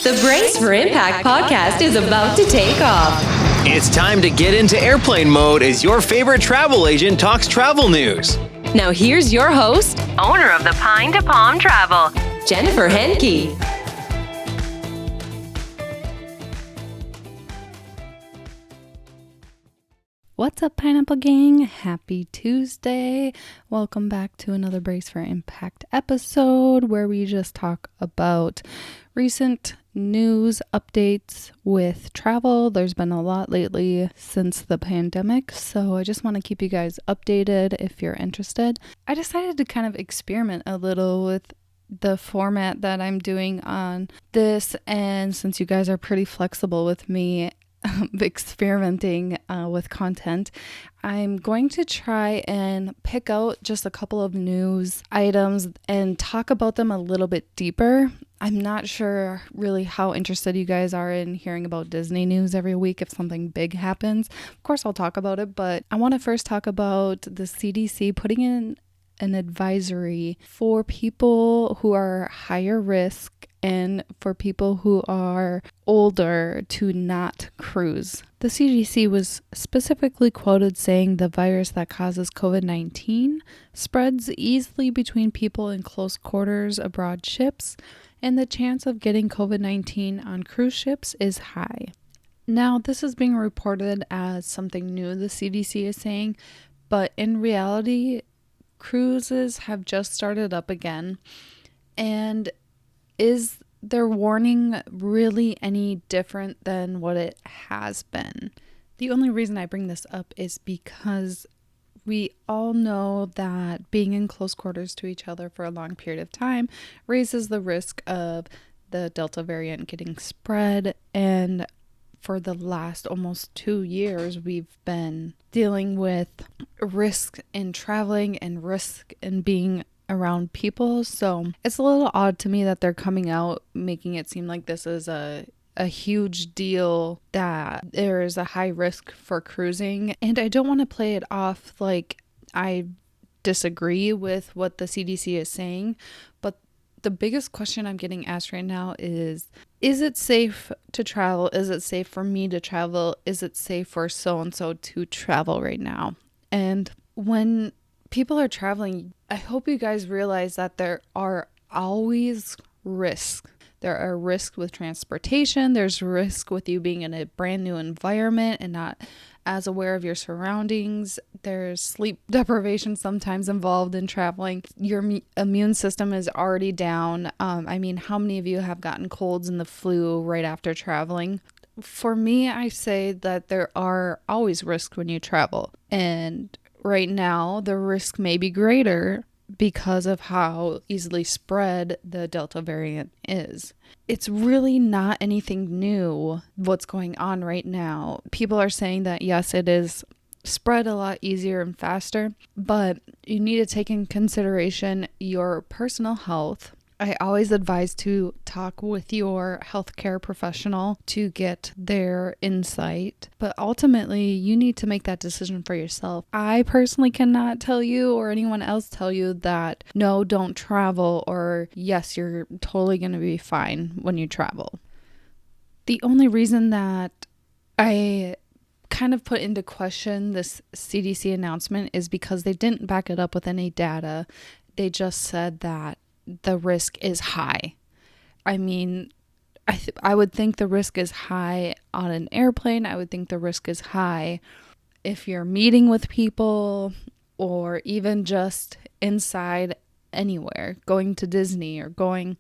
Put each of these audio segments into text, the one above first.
The Brace for Impact podcast is about to take off. It's time to get into airplane mode as your favorite travel agent talks travel news. Now here's your host, owner of the Pine to Palm Travel, Jennifer Henke. What's up, Pineapple Gang? Happy Tuesday. Welcome back to another Brace for Impact episode where we just talk about recent news updates with travel. There's been a lot lately since the pandemic, so I just want to keep you guys updated if you're interested. I decided to kind of experiment a little with the format that I'm doing on this, and since you guys are pretty flexible with me experimenting with content, I'm going to try and pick out just a couple of news items and talk about them a little bit deeper. I'm not sure really how interested you guys are in hearing about Disney news every week if something big happens. Of course, I'll talk about it, but I want to first talk about the CDC putting in an advisory for people who are higher risk and for people who are older to not cruise. The CDC was specifically quoted saying the virus that causes COVID-19 spreads easily between people in close quarters aboard ships, and the chance of getting COVID-19 on cruise ships is high. Now, this is being reported as something new, the CDC is saying, but in reality, cruises have just started up again, and is their warning really any different than what it has been? The only reason I bring this up is because we all know that being in close quarters to each other for a long period of time raises the risk of the Delta variant getting spread, and for the last almost 2 years, we've been dealing with risk in traveling and risk in being around people. So it's a little odd to me that they're coming out making it seem like this is a huge deal, that there is a high risk for cruising. And I don't want to play it off like I disagree with what the CDC is saying, but the biggest question I'm getting asked right now is it safe to travel? Is it safe for me to travel? Is it safe for so-and-so to travel right now? And when people are traveling, I hope you guys realize that there are always risks. There are risks with transportation. There's risk with you being in a brand new environment and not as aware of your surroundings. There's sleep deprivation sometimes involved in traveling. Your immune system is already down. How many of you have gotten colds and the flu right after traveling? For me, I say that there are always risks when you travel. And right now, the risk may be greater because of how easily spread the Delta variant is. It's really not anything new what's going on right now. People are saying that yes, it is spread a lot easier and faster, but you need to take in consideration your personal health. I always advise to talk with your healthcare professional to get their insight, but ultimately you need to make that decision for yourself. I personally cannot tell you or anyone else tell you that no, don't travel, or yes, you're totally going to be fine when you travel. The only reason that I kind of put into question this CDC announcement is because they didn't back it up with any data. They just said that the risk is high. I would think the risk is high on an airplane. I would think the risk is high if you're meeting with people or even just inside anywhere, going to Disney or going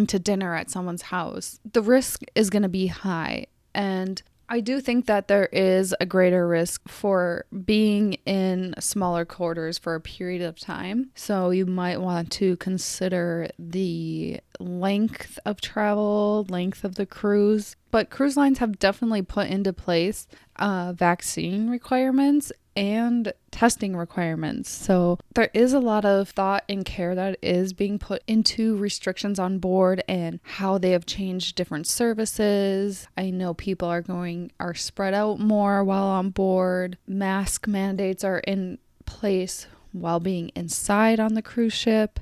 to dinner at someone's house. The risk is going to be high. And I do think that there is a greater risk for being in smaller quarters for a period of time. So you might want to consider the length of travel, length of the cruise. But cruise lines have definitely put into place vaccine requirements and testing requirements. So there is a lot of thought and care that is being put into restrictions on board and how they have changed different services. I know people are spread out more while on board. Mask mandates are in place while being inside on the cruise ship.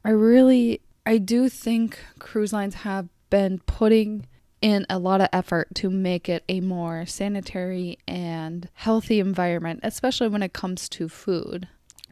I do think cruise lines have been putting in a lot of effort to make it a more sanitary and healthy environment, especially when it comes to food.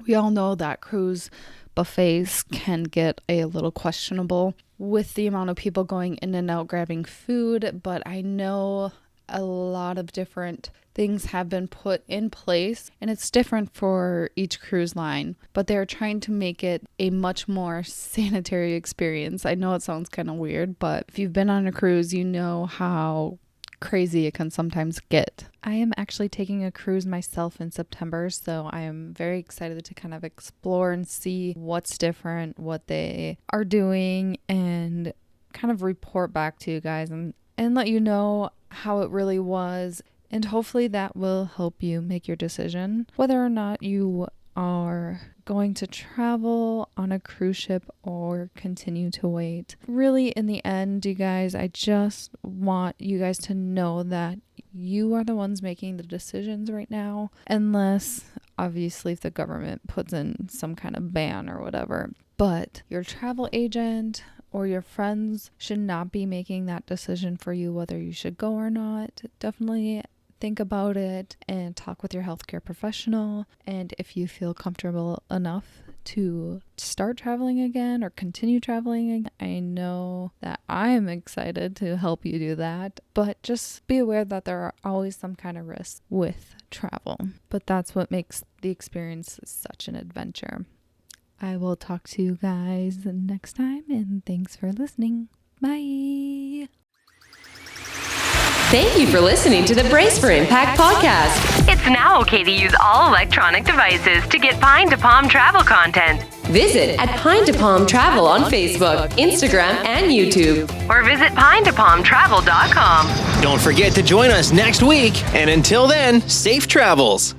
We all know that cruise buffets can get a little questionable with the amount of people going in and out grabbing food, but I know a lot of different things have been put in place, and it's different for each cruise line, but they're trying to make it a much more sanitary experience. I know it sounds kind of weird, but if you've been on a cruise, you know how crazy it can sometimes get. I am actually taking a cruise myself in September, so I am very excited to kind of explore and see what's different, what they are doing, and kind of report back to you guys and let you know how it really was. And hopefully that will help you make your decision whether or not you are going to travel on a cruise ship or continue to wait. Really, in the end, you guys, I just want you guys to know that you are the ones making the decisions right now, unless obviously if the government puts in some kind of ban or whatever. But your travel agent or your friends should not be making that decision for you whether you should go or not. Definitely think about it and talk with your healthcare professional. And if you feel comfortable enough to start traveling again or continue traveling again, I know that I'm excited to help you do that. But just be aware that there are always some kind of risks with travel. But that's what makes the experience such an adventure. I will talk to you guys next time, and thanks for listening. Bye. Thank you for listening to the Brace for Impact podcast. It's now okay to use all electronic devices to get Pine to Palm travel content. Visit at Pine to Palm Travel on Facebook, Instagram, and YouTube. Or visit pinetopalmtravel.com. Don't forget to join us next week. And until then, safe travels.